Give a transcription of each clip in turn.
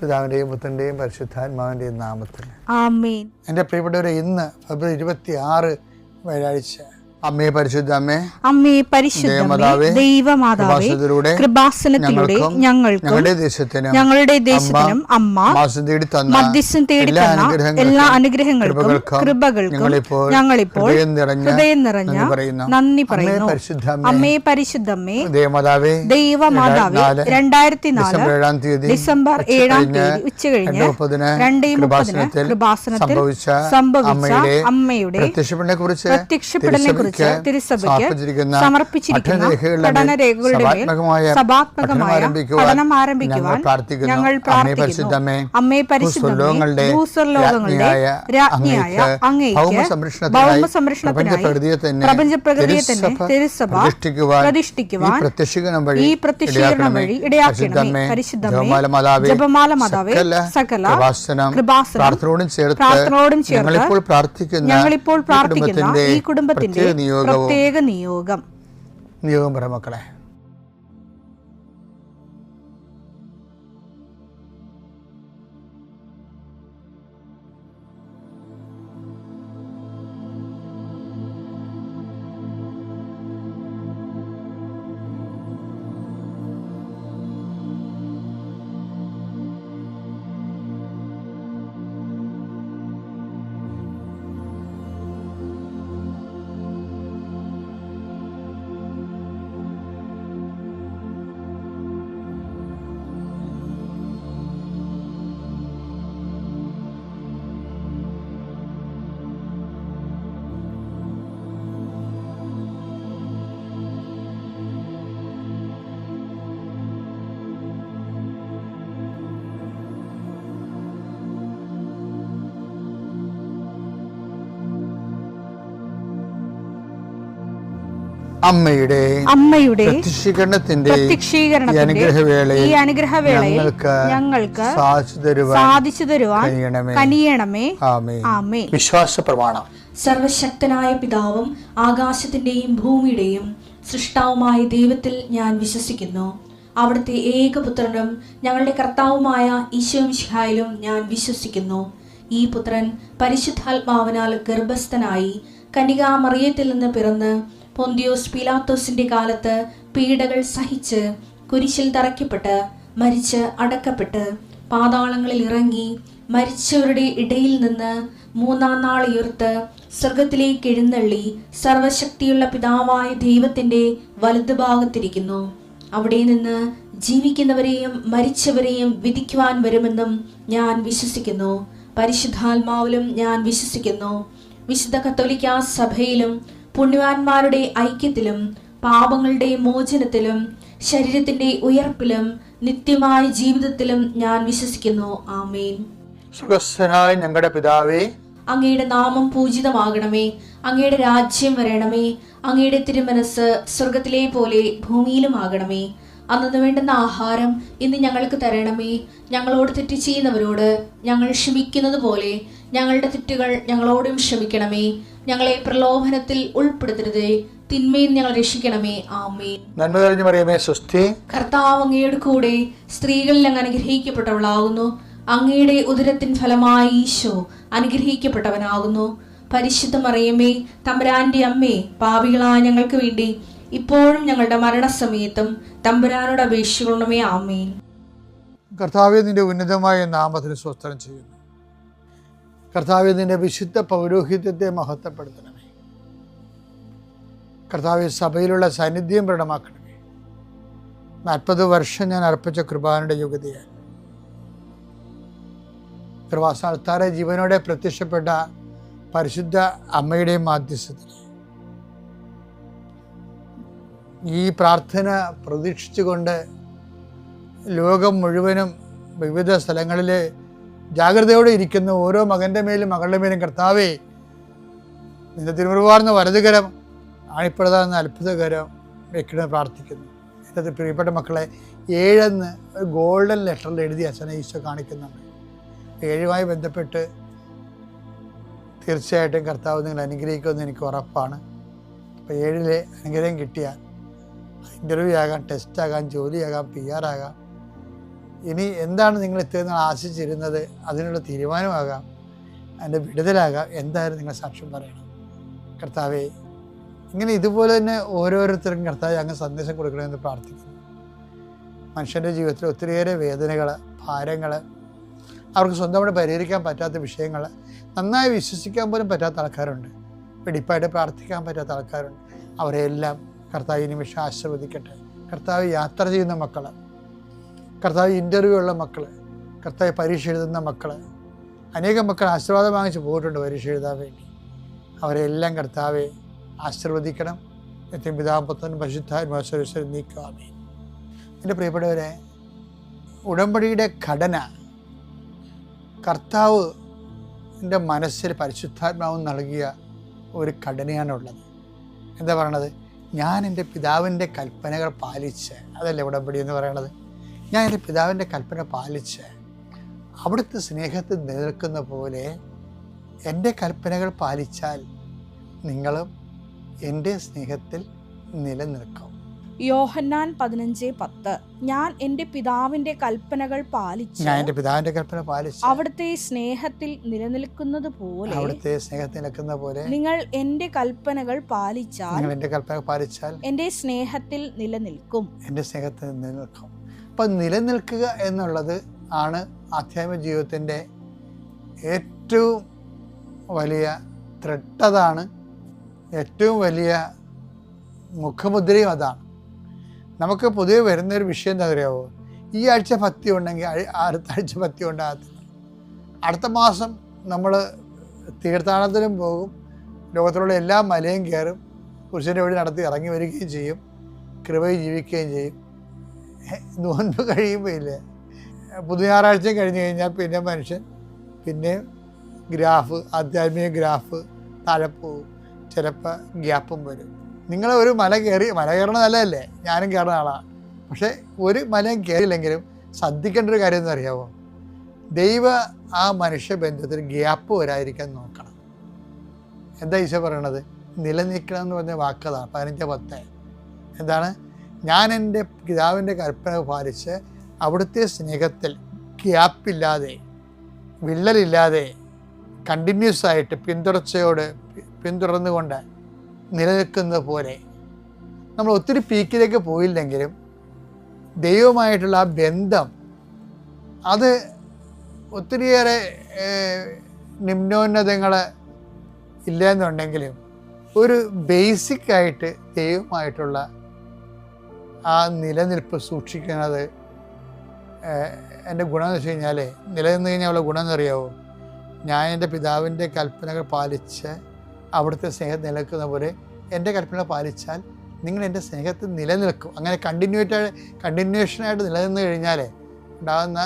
പിതാവിൻ്റെയും പുത്രൻ്റെയും പരിശുദ്ധാത്മാവിൻ്റെയും നാമത്തിൽ ആമേൻ. എൻ്റെ പ്രിയപ്പെട്ടവരെ, ഇന്ന് ഫെബ്രുവരി 26 വ്യാഴാഴ്ച, അമ്മേ പരിശുദ്ധ അമ്മേ, അമ്മേ പരിശുദ്ധമേ, ദൈവമാതാവേ, കൃപാസനത്തിലൂടെ ഞങ്ങൾക്കും ഞങ്ങളുടെ ദേശത്തിനും അമ്മ മധ്യസ്ഥം തേടിത്തന്ന എല്ലാ അനുഗ്രഹങ്ങൾക്കും കൃപകൾക്കും ഞങ്ങളിപ്പോൾ ഹൃദയം നിറഞ്ഞ നന്ദി പറയുന്നു. അമ്മേ പരിശുദ്ധമ്മേ, ദൈവമാതാവേ, 2004 ഡിസംബർ 7 ഉച്ചകഴിഞ്ഞ് 2:30 കൃപാസനത്തിൽ സംഭവിച്ച അമ്മയുടെ പ്രത്യക്ഷപ്പെടലിനെ തിരുസഭയ്ക്ക് സമർപ്പിച്ചിരിക്കുന്ന പഠനരേഖകളുടെ മേൽ സഭാത്മകമായ പഠനം ആരംഭിക്കുവാൻ ഞങ്ങൾ പ്രാർത്ഥിക്കുന്നു. അമ്മേ പരിശുദ്ധമേ, ഭൂസ്വർലോകങ്ങളുടെ രാജ്ഞിയായ അങ്ങേയ്ക്ക് ഭൗമസംരക്ഷണത്തിനായി പ്രപഞ്ചപ്രകൃതിയെ തന്നെ തിരുസഭ പ്രതിഷ്ഠിക്കുവാൻ ഈ പ്രത്യക്ഷീകരണം വഴി ഇടയാക്കണമേ. പരിശുദ്ധമേ, ജപമാല മാതാവേ, സകല കൃപാസനം പ്രാർത്ഥനയോടും ചേർത്ത് ഞങ്ങളിപ്പോൾ പ്രാർത്ഥിക്കുന്ന ഈ കുടുംബത്തിന്റെ പ്രത്യേക നിയോഗം പറ മക്കളെ. അമ്മയുടെ പ്രത്യക്ഷീകരണത്തിന്റെ ഈ അനുഗ്രഹവേളയിൽ ഞങ്ങൾക്ക് സാധിച്ചു തരുവാൻ കനിയണമേ. ആമേൻ. വിശ്വാസ പ്രമാണം. സർവശക്തനായ പിതാവും ആകാശത്തിന്റെയും ഭൂമിയുടെയും സൃഷ്ടാവുമായ ദൈവത്തിൽ ഞാൻ വിശ്വസിക്കുന്നു. അവിടുത്തെ ഏകപുത്രനും ഞങ്ങളുടെ കർത്താവുമായ ഈശോ മിശിഹായിലും ഞാൻ വിശ്വസിക്കുന്നു. ഈ പുത്രൻ പരിശുദ്ധാത്മാവിനാൽ ഗർഭസ്ഥനായി കന്യകാമറിയത്തിൽ നിന്ന് പിറന്ന് പൊന്തിയോസ് പീലാത്തോസിന്റെ കാലത്ത് പീഡകൾ സഹിച്ച് കുരിശിൽ തറയ്ക്കപ്പെട്ട് മരിച്ച് അടക്കപ്പെട്ട് പാതാളങ്ങളിൽ ഇറങ്ങി മരിച്ചവരുടെ ഇടയിൽ നിന്ന് 3-ാം നാൾ ഉയർത്ത് സ്വർഗത്തിലേക്ക് എഴുന്നള്ളി സർവശക്തിയുള്ള പിതാവായ ദൈവത്തിന്റെ വലതുഭാഗത്തിരിക്കുന്നു. അവിടെ നിന്ന് ജീവിക്കുന്നവരെയും മരിച്ചവരെയും വിധിക്കുവാൻ വരുമെന്നും ഞാൻ വിശ്വസിക്കുന്നു. പരിശുദ്ധാത്മാവിലും ഞാൻ വിശ്വസിക്കുന്നു. വിശുദ്ധ കത്തോലിക്കാ സഭയിലും പുണ്യവാന്മാരുടെ ഐക്യത്തിലും പാപങ്ങളുടെ മോചനത്തിലും ശരീരത്തിന്റെ ഉയർപ്പിലും നിത്യമായ ജീവിതത്തിലും ഞാൻ വിശ്വസിക്കുന്നു. ആമേൻ. സുഖസ്ഥനായ ഞങ്ങളുടെ പിതാവേ, അങ്ങയുടെ നാമം പൂജിതമാകണമേ. അങ്ങയുടെ രാജ്യം വരണമേ. അങ്ങയുടെ തിരുമനസ് സ്വർഗത്തിലെ പോലെ ഭൂമിയിലും ആകണമേ. അന്നു വേണ്ടുന്ന ആഹാരം ഇന്ന് ഞങ്ങൾക്ക് തരണമേ. ഞങ്ങളോട് തെറ്റ് ചെയ്യുന്നവരോട് ഞങ്ങൾ ക്ഷമിക്കുന്നത് പോലെ ഞങ്ങളുടെ തെറ്റുകൾ ഞങ്ങളോടും ക്ഷമിക്കണമേ. ഞങ്ങളെ പ്രലോഭനത്തിൽ ഉൾപ്പെടുത്തരുതേ, തിന്മയിൽ ഞങ്ങൾ രക്ഷിക്കണമേ. ആമേൻ. നന്മ നിറഞ്ഞ മറിയമേ, സ്വസ്തി. കർത്താവ് അങ്ങയുടെ കൂടെ സ്ത്രീകളിൽ അങ്ങ് അനുഗ്രഹിക്കപ്പെട്ടവളാകുന്നു. അങ്ങയുടെ ഉദരത്തിൻ ഫലമായി ഈശോ അനുഗ്രഹിക്കപ്പെട്ടവനാകുന്നു. പരിശുദ്ധ മറിയമേ, തമ്പുരാന്റെ അമ്മേ, പാപികളായ ഞങ്ങൾക്ക് വേണ്ടി ഇപ്പോഴും ഞങ്ങളുടെ മരണസമയത്തും തമ്പുരാനോട് അപേക്ഷിക്കണമേ. ആമേൻ. കർത്താവേ, നിന്റെ ഉന്നതമായ നാമത്തിന് സ്തോത്രം ചെയ്യുന്നു. കർത്താവേ, നിന്റെ വിശുദ്ധ പൗരോഹിത്യത്തെ മഹത്വപ്പെടുത്തണമേ. കർത്താവേ, സഭയിലുള്ള സാന്നിധ്യം പ്രകടമാക്കണമേ. 40 വർഷം ഞാൻ അർപ്പിച്ച കൃപാനയുടെ യോഗ്യതയാൽ കൃപാസ്ഥാനത്താറെ ജീവനോടെ പ്രത്യക്ഷപ്പെട്ട പരിശുദ്ധ അമ്മയുടെയും മാധ്യസ്ഥത്തിൽ ഈ പ്രാർത്ഥന പ്രതീക്ഷിച്ചുകൊണ്ട് ലോകം മുഴുവനും വിവിധ സ്ഥലങ്ങളിൽ ജാഗ്രതയോടെ ഇരിക്കുന്ന ഓരോ മകൻ്റെ മേലും മകളുടെ മേലും കർത്താവേ, നിന്റെ തിരുമുറുവാർന്ന വലതുകരം ആണിപ്പെടുന്ന അത്ഭുതകരം വെക്കണമെന്ന് പ്രാർത്ഥിക്കുന്നു. എൻ്റെ പ്രിയപ്പെട്ട മക്കളെ, 7 ഒരു ഗോൾഡൻ ലെറ്ററിൽ എഴുതി അച്ഛനെ ഈശോ കാണിക്കുന്നുണ്ട്. 7 ബന്ധപ്പെട്ട് തീർച്ചയായിട്ടും കർത്താവ് നിങ്ങൾ അനുഗ്രഹിക്കുമെന്ന് എനിക്ക് ഉറപ്പാണ്. അപ്പോൾ 7 അനുഗ്രഹം കിട്ടിയാൽ ഇൻ്റർവ്യൂ ആകാം, ടെസ്റ്റ് ആകാം, ജോലിയാകാം, PR ആകാം, ഇനി എന്താണ് നിങ്ങൾ ഇത്രയും നാൾ ആശിച്ചിരുന്നത്, അതിനുള്ള തീരുമാനമാകാം, അതിൻ്റെ വിടുതലാകാം. എന്തായാലും നിങ്ങൾ സാക്ഷ്യം പറയണം. കർത്താവേ, ഇങ്ങനെ ഇതുപോലെ തന്നെ ഓരോരുത്തർക്കും കർത്താവ് അങ്ങ് സന്ദേശം കൊടുക്കണമെന്ന് പ്രാർത്ഥിക്കുന്നു. മനുഷ്യൻ്റെ ജീവിതത്തിൽ ഒത്തിരിയേറെ വേദനകൾ, ഭാരങ്ങൾ, അവർക്ക് സ്വന്തമായിട്ട് പരിഹരിക്കാൻ പറ്റാത്ത വിഷയങ്ങൾ, നന്നായി വിശ്വസിക്കാൻ പോലും പറ്റാത്ത ആൾക്കാരുണ്ട്, വെടിപ്പായിട്ട് പ്രാർത്ഥിക്കാൻ പറ്റാത്ത ആൾക്കാരുണ്ട്. അവരെല്ലാം കർത്താവ് ഈ നിമിഷം ആശീർവദിക്കട്ടെ. കർത്താവ് യാത്ര ചെയ്യുന്ന മക്കൾ, കർത്താവ് ഇൻ്റർവ്യൂ ഉള്ള മക്കൾ, കർത്താവ് പരീക്ഷ എഴുതുന്ന മക്കൾ, അനേകം മക്കൾ ആശീർവാദം വാങ്ങിച്ച് പോയിട്ടുണ്ട് പരീക്ഷ എഴുതാൻ വേണ്ടി. അവരെല്ലാം കർത്താവെ ആശീർവദിക്കണം. നിത്യം പിതാവും പുത്രനും പരിശുദ്ധാത്മാവും നീക്കാമേ. എൻ്റെ പ്രിയപ്പെട്ടവരെ, ഉടമ്പടിയുടെ ഘടന കർത്താവ് എൻ്റെ മനസ്സിൽ പരിശുദ്ധാത്മാവും നൽകിയ ഒരു ഘടനയാണുള്ളത്. എന്താ പറയണത്? ഞാൻ എൻ്റെ പിതാവിൻ്റെ കൽപ്പനകൾ പാലിച്ച്, അതല്ലേ ഉടമ്പടി എന്ന് പറയണത്. ഞാൻ എൻ്റെ പിതാവിൻ്റെ കൽപ്പന പാലിച്ച് അവിടുത്തെ സ്നേഹത്തിൽ നിലനിൽക്കുന്ന പോലെ എൻ്റെ കൽപ്പനകൾ പാലിച്ചാൽ നിങ്ങളും എൻ്റെ സ്നേഹത്തിൽ നിലനിൽക്കും. യോഹന്നാൻ 15:10 ഞാൻ എൻ്റെ പിതാവിൻ്റെ കൽപ്പനകൾ പാലിച്ച് അവിടുത്തെ സ്നേഹത്തിൽ നിലനിൽക്കുന്നത് പോലെ നിങ്ങൾ എൻ്റെ കൽപ്പനകൾ പാലിച്ചാൽ എൻ്റെ സ്നേഹത്തിൽ നിലനിൽക്കും. അപ്പം നിലനിൽക്കുക എന്നുള്ളത് ആണ് ആധ്യാത്മിക ജീവിതത്തിൻ്റെ ഏറ്റവും വലിയ ത്രെട്ടതാണ്, ഏറ്റവും വലിയ മുഖമുദ്രയും അതാണ്. നമുക്ക് പൊതുവെ വരുന്നൊരു വിഷയം എന്താ അറിയാമോ? ഈ ആഴ്ച ഭക്തി ഉണ്ടെങ്കിൽ അടുത്ത ആഴ്ച ഭക്തി ഉണ്ടാകത്തില്ല. അടുത്ത മാസം നമ്മൾ തീർത്ഥാടനത്തിനും പോകും, ലോകത്തിലുള്ള എല്ലാ മലയും കയറും, പുരുഷൻ്റെ വഴി നടത്തി ഇറങ്ങി വരികയും ചെയ്യും, കൃപയിൽ ജീവിക്കുകയും ചെയ്യും. നോൻപ് കഴിയുമ്പോൾ ഇല്ലേ, പുതു ഞായറാഴ്ചയും കഴിഞ്ഞ് കഴിഞ്ഞാൽ പിന്നെ മനുഷ്യൻ പിന്നെ ഗ്രാഫ്, ആധ്യാത്മിക ഗ്രാഫ് താഴെ പോവും, ചിലപ്പോൾ ഗ്യാപ്പും വരും. നിങ്ങൾ ഒരു മല കയറണ നല്ലതല്ലേ, ഞാനും കയറുന്ന ആളാണ്. പക്ഷേ ഒരു മലയും കയറിയില്ലെങ്കിലും ശ്രദ്ധിക്കേണ്ട ഒരു കാര്യം എന്ന് അറിയാമോ? ദൈവ ആ മനുഷ്യ ബന്ധത്തിൽ ഗ്യാപ്പ് വരാതിരിക്കാൻ നോക്കണം. എന്താ ഈശോ പറയണത്? നിലനിൽക്കണം എന്ന് പറഞ്ഞ വാക്കതാണ് 15:10. എന്താണ്? ഞാൻ എൻ്റെ പിതാവിൻ്റെ കൽപ്പന പാലിച്ച് അവിടുത്തെ സ്നേഹത്തിൽ ഗ്യാപ്പില്ലാതെ, വിള്ളലില്ലാതെ, കണ്ടിന്യൂസ് ആയിട്ട് പിന്തുടർന്നുകൊണ്ട് നിലനിൽക്കുന്നത് പോലെ. നമ്മൾ ഒത്തിരി പീക്കിലേക്ക് പോയില്ലെങ്കിലും ദൈവമായിട്ടുള്ള ആ ബന്ധം അത് ഒത്തിരിയേറെ നിമ്നോന്നതങ്ങൾ ഇല്ലെന്നുണ്ടെങ്കിലും ഒരു ബേസിക്കായിട്ട് ദൈവമായിട്ടുള്ള ആ നിലനിൽപ്പ് സൂക്ഷിക്കുന്നത് എൻ്റെ ഗുണമെന്ന് വെച്ച് കഴിഞ്ഞാൽ, നിലനിന്ന് കഴിഞ്ഞാൽ ഉള്ള ഗുണം എന്നറിയാവോ? ഞാൻ എൻ്റെ പിതാവിൻ്റെ കൽപ്പനകൾ പാലിച്ച് അവിടുത്തെ സ്നേഹം നിലനിൽക്കുന്ന പോലെ എൻ്റെ കൽപ്പന പാലിച്ചാൽ നിങ്ങൾ എൻ്റെ സ്നേഹത്തിൽ നിലനിൽക്കും. അങ്ങനെ കണ്ടിന്യൂഷനായിട്ട് നിലനിന്ന് കഴിഞ്ഞാൽ ഉണ്ടാകുന്ന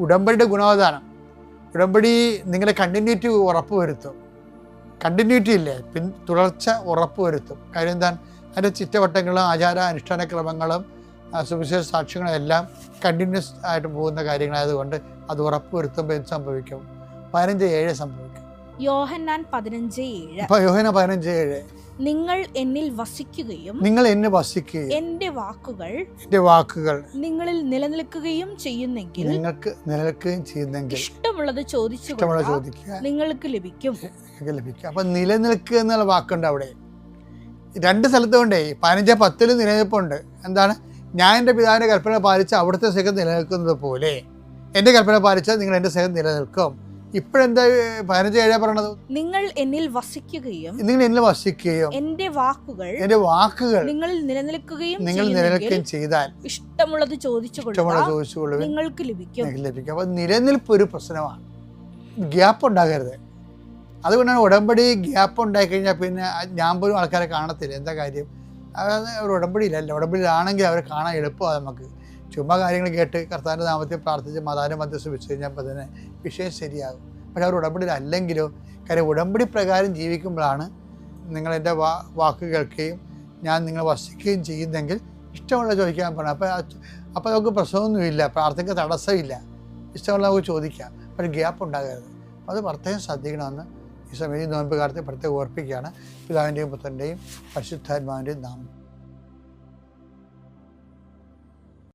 ഉടമ്പടിയുടെ ഗുണവധാനം. ഉടമ്പടി നിങ്ങളുടെ കണ്ടിന്യൂറ്റി ഉറപ്പ് വരുത്തും. കണ്ടിന്യൂറ്റി ഇല്ലേ, തുടർച്ച ഉറപ്പ് വരുത്തും. കാര്യം എന്താണ്? അതിൻ്റെ ചുറ്റവട്ടങ്ങളും ആചാര അനുഷ്ഠാന ക്രമങ്ങളും സുവിശേഷ സാക്ഷ്യങ്ങളും എല്ലാം കണ്ടിന്യൂസ് ആയിട്ട് പോകുന്ന കാര്യങ്ങളായതുകൊണ്ട് അത് ഉറപ്പ് വരുത്തുമ്പോൾ എന്ത് സംഭവിക്കും? 15:7 സംഭവിക്കും. യോഹന്നാൻ 15:7. അപ്പോൾ യോഹന്നാൻ 15:7 നിങ്ങൾ എന്നിൽ വസിക്കുകയും എൻ്റെ വാക്കുകൾ നിങ്ങളിൽ നിലനിൽക്കുകയും ചെയ്യുന്നെങ്കിൽ ഇഷ്ടമുള്ളത് ചോദിക്കുക നിങ്ങൾക്ക് ലഭിക്കും. അപ്പം നിലനിൽക്കുക എന്നുള്ള വാക്കുണ്ട് അവിടെ. 2 സ്ഥലത്തുകൊണ്ടേ 15:10 നിലനിൽപ്പുണ്ട്. എന്താണ്? ഞാൻ എൻ്റെ പിതാവിൻ്റെ കൽപ്പന പാലിച്ച് അവിടുത്തെ സ്നേഹം നിലനിൽക്കുന്നത് പോലെ എൻ്റെ കൽപ്പന പാലിച്ചാൽ നിങ്ങൾ എൻ്റെ സ്നേഹം നിലനിൽക്കും. ഇപ്പോഴെന്താ 15:7 പറയണത്? നിങ്ങൾ എന്നിൽ വസിക്കുകയും എൻ്റെ വാക്കുകൾ നിങ്ങൾ നിലനിൽക്കുകയും ചെയ്താൽ ഇഷ്ടമുള്ളത് ചോദിച്ചുകൊള്ളുക നിങ്ങൾക്ക് ലഭിക്കും. അപ്പൊ നിലനിൽപ്പ് ഒരു പ്രശ്നമാണ്. ഗ്യാപ്പ് ഉണ്ടാകരുത്. അതുകൊണ്ടാണ് ഉടമ്പടി ഗ്യാപ്പ് ഉണ്ടായിക്കഴിഞ്ഞാൽ പിന്നെ ഞാൻ പോലും ആൾക്കാരെ കാണത്തില്ല. എന്താ കാര്യം? അതായത് ഒരു ഉടമ്പടിയിലല്ല. ഉടമ്പടിയിലാണെങ്കിൽ അവരെ കാണാൻ എളുപ്പമാണ്. നമുക്ക് ചുമ്മാ കാര്യങ്ങൾ കേട്ട് കർത്താവിൻ്റെ നാമത്തിൽ പ്രാർത്ഥിച്ച് മതാനും മധ്യസ്ഥ വെച്ച് കഴിഞ്ഞപ്പോൾ തന്നെ വിഷയം ശരിയാകും. പക്ഷേ അവർ ഉടമ്പടിയിലല്ലെങ്കിലോ, കാര്യം ഉടമ്പടി പ്രകാരം ജീവിക്കുമ്പോഴാണ് നിങ്ങൾ എൻ്റെ വാക്ക് കേൾക്കുകയും ഞാൻ നിങ്ങൾ വസിക്കുകയും ചെയ്യുന്നെങ്കിൽ ഇഷ്ടമുള്ള ചോദിക്കാൻ പോകണം. അപ്പോൾ നമുക്ക് പ്രശ്നമൊന്നുമില്ല, പ്രാർത്ഥനയ്ക്ക് തടസ്സമില്ല, ഇഷ്ടമുള്ള നമുക്ക് ചോദിക്കാം. പക്ഷേ ഗ്യാപ്പ് ഉണ്ടാകരുത്. അത് പ്രത്യേകം ശ്രദ്ധിക്കണമെന്ന് ഈ സമയം നോമ്പ് കാലത്ത് പ്രത്യേകം ഓർപ്പിക്കുകയാണ്. പിതാവിൻ്റെയും പുത്രൻ്റെയും പരിശുദ്ധാത്മാവിൻ്റെയും നാമം.